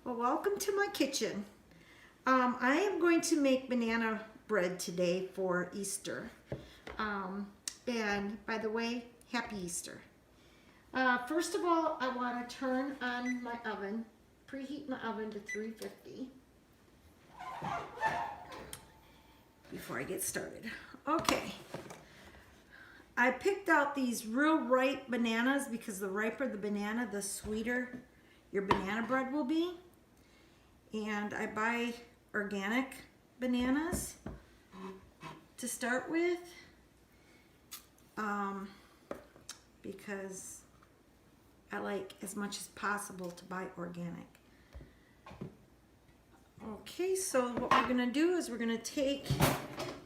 Well, welcome to my kitchen. I am going to make banana bread today for Easter. And by the way, happy Easter. First of all, I want to turn on my oven, preheat my oven to 350 before I get started. Okay. I picked out these real ripe bananas because the riper the banana, the sweeter your banana bread will be. And I buy organic bananas to start with because I like as much as possible to buy organic. Okay, so what we're gonna do is we're gonna take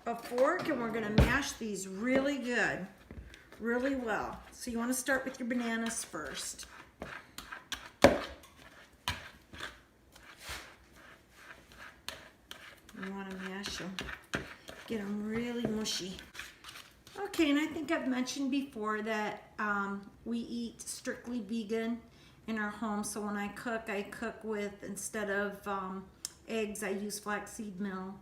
a fork and we're gonna mash these really good, really well. So you wanna start with your bananas first. You want to mash them, get them really mushy. Okay, and I think I've mentioned before that we eat strictly vegan in our home. So when I cook with, instead of eggs, I use flaxseed meal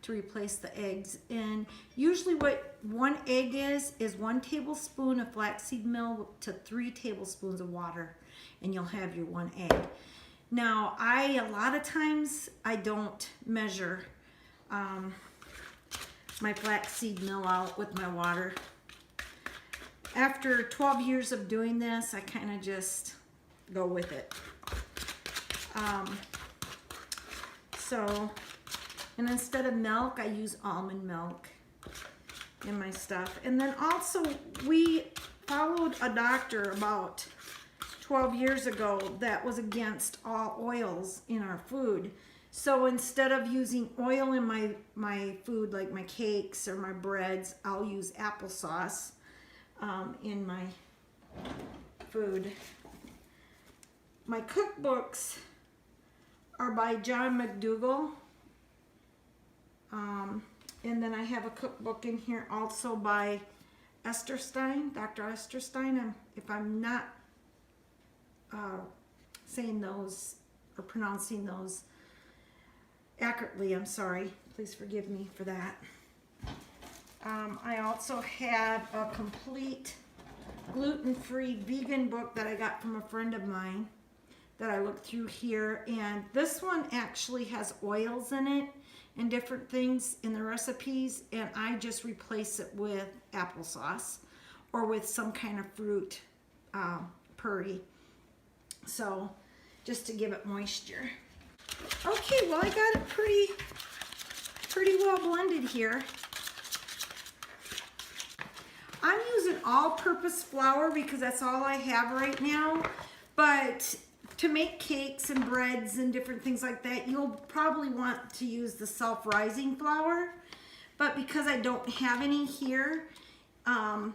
to replace the eggs. And usually what one egg is 1 tablespoon of flaxseed meal to 3 tablespoons of water, and you'll have your 1 egg. Now, a lot of times I don't measure my flaxseed meal out with my water. After 12 years of doing this, I kind of just go with it. And instead of milk, I use almond milk in my stuff. And then also, we followed a doctor about 12 years ago that was against all oils in our food. So instead of using oil in my food, like my cakes or my breads, I'll use applesauce in my food. My cookbooks are by John McDougall. And then I have a cookbook in here also by Esther Stein, Dr. Esther Stein. If I'm not saying those or pronouncing those accurately, I'm sorry. Please forgive me for that. I also have a complete gluten-free vegan book that I got from a friend of mine that I looked through here, and this one actually has oils in it and different things in the recipes, and I just replace it with applesauce or with some kind of fruit puree. So just to give it moisture. Okay, well, I got it pretty well blended here. I'm using all-purpose flour because that's all I have right now, but to make cakes and breads and different things like that, you'll probably want to use the self-rising flour, but because I don't have any here, I'm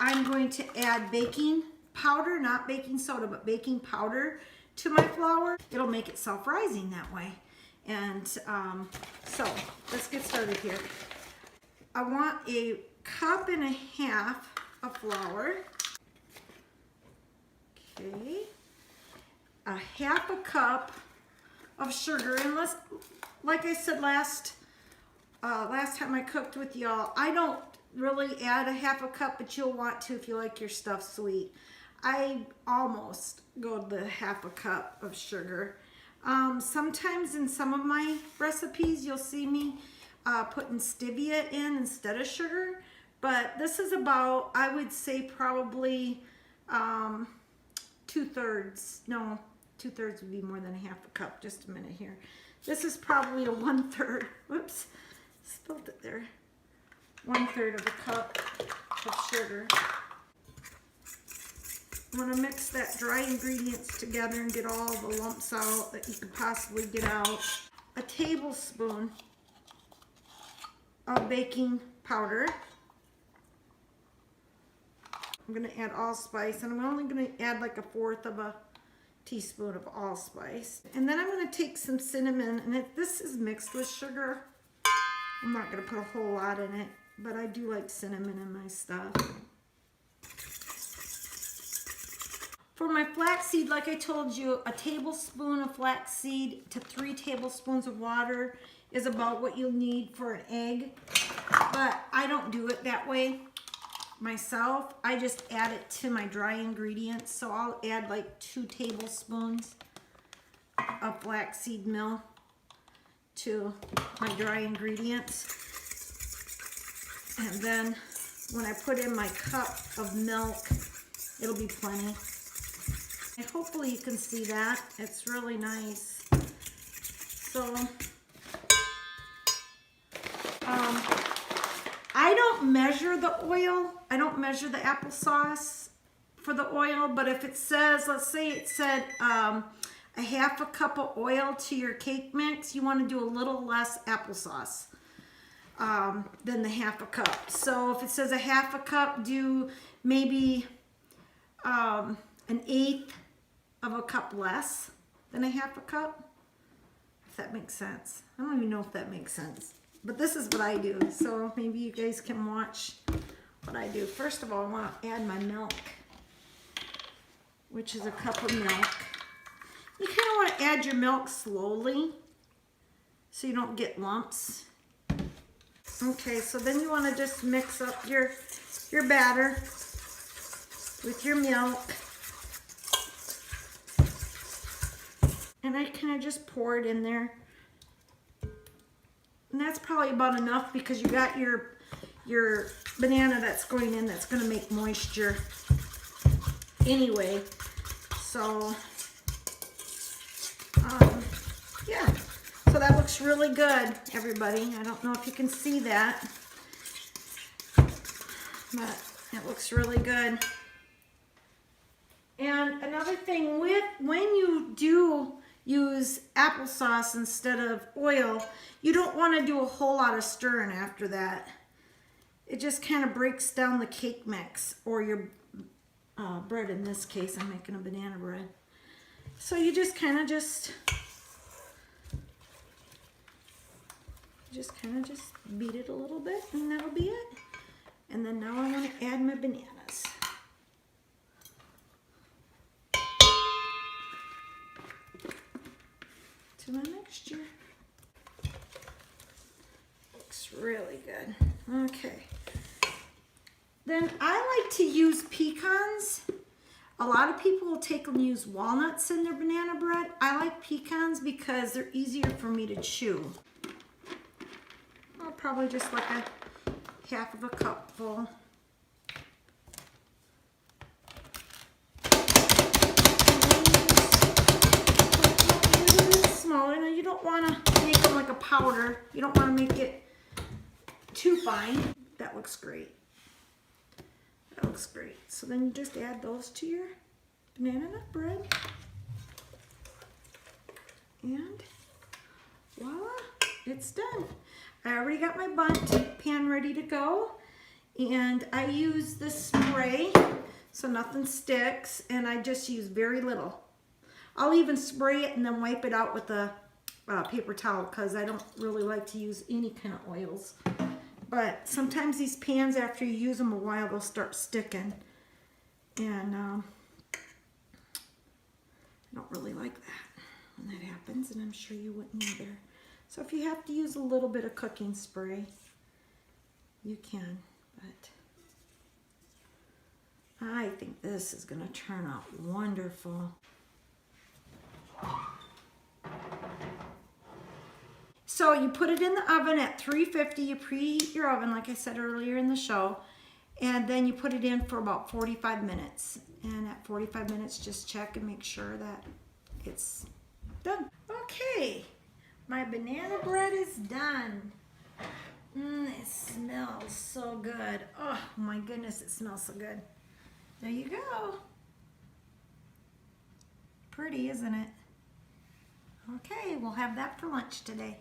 going to add baking powder, not baking soda, but baking powder to my flour. It'll make it self-rising that way. And so let's get started here. I want a 1.5 cups of flour. Okay. 1/2 cup of sugar. And like I said last time I cooked with y'all, I don't really add 1/2 cup, but you'll want to if you like your stuff sweet. I almost go to the 1/2 cup of sugar. Sometimes in some of my recipes, you'll see me putting stevia in instead of sugar. But this is about, I would say probably 2/3. No, 2/3 would be more than 1/2 cup. Just a minute here. This is probably a 1/3. Whoops, spilled it there. 1/3 of a cup of sugar. I'm going to mix that dry ingredients together and get all the lumps out that you could possibly get out. A tablespoon of baking powder. I'm going to add allspice, and I'm only going to add like 1/4 of a teaspoon of allspice. And then I'm going to take some cinnamon, and if this is mixed with sugar, I'm not going to put a whole lot in it, but I do like cinnamon in my stuff. For my flaxseed, like I told you, a tablespoon of flaxseed to 3 tablespoons of water is about what you'll need for an egg. But I don't do it that way myself. I just add it to my dry ingredients. So I'll add like 2 tablespoons of flaxseed meal to my dry ingredients. And then when I put in my cup of milk, it'll be plenty. And hopefully you can see that. It's really nice. So, I don't measure the oil. I don't measure the applesauce for the oil, but if it says, let's say it said a half a cup of oil to your cake mix, you want to do a little less applesauce than the half a cup. So if it says a half a cup, do maybe an 1/8 of a cup less than a half a cup, if that makes sense. I don't even know if that makes sense, but this is what I do, so maybe you guys can watch what I do. First of all, I want to add my milk, which is a cup of milk. You kind of want to add your milk slowly so you don't get lumps. Okay, so then you want to just mix up your batter with your milk. And I kind of just pour it in there. And that's probably about enough because you got your banana that's going in that's going to make moisture anyway. So, yeah. So that looks really good, everybody. I don't know if you can see that, but it looks really good. And another thing, when you do use applesauce instead of oil, you don't want to do a whole lot of stirring after that. It just kind of breaks down the cake mix, or your bread. In this case, I'm making a banana bread. So you just kind of just beat it a little bit, and that'll be it. And then now I want to add my bananas. To my mixture. Looks really good. Okay. Then I like to use pecans. A lot of people will take and use walnuts in their banana bread. I like pecans because they're easier for me to chew. I'll probably just like a half of a cup full. Smaller. Now you don't want to make them like a powder. You don't want to make it too fine. That looks great. That looks great. So then you just add those to your banana nut bread. And voila, it's done. I already got my bundt pan ready to go. And I use this spray so nothing sticks. And I just use very little. I'll even spray it and then wipe it out with a paper towel because I don't really like to use any kind of oils. But sometimes these pans, after you use them a while, they'll start sticking. And I don't really like that when that happens, and I'm sure you wouldn't either. So if you have to use a little bit of cooking spray, you can. But I think this is going to turn out wonderful. So you put it in the oven at 350. You preheat your oven, like I said earlier in the show, and then you put it in for about 45 minutes. And at 45 minutes, just check and make sure that it's done. Okay, my banana bread is done. It smells so good. Oh my goodness, it smells so good. There you go. Pretty, isn't it? Okay, we'll have that for lunch today.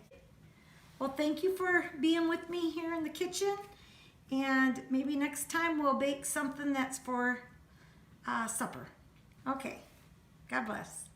Well, thank you for being with me here in the kitchen. And maybe next time we'll bake something that's for supper. Okay, God bless.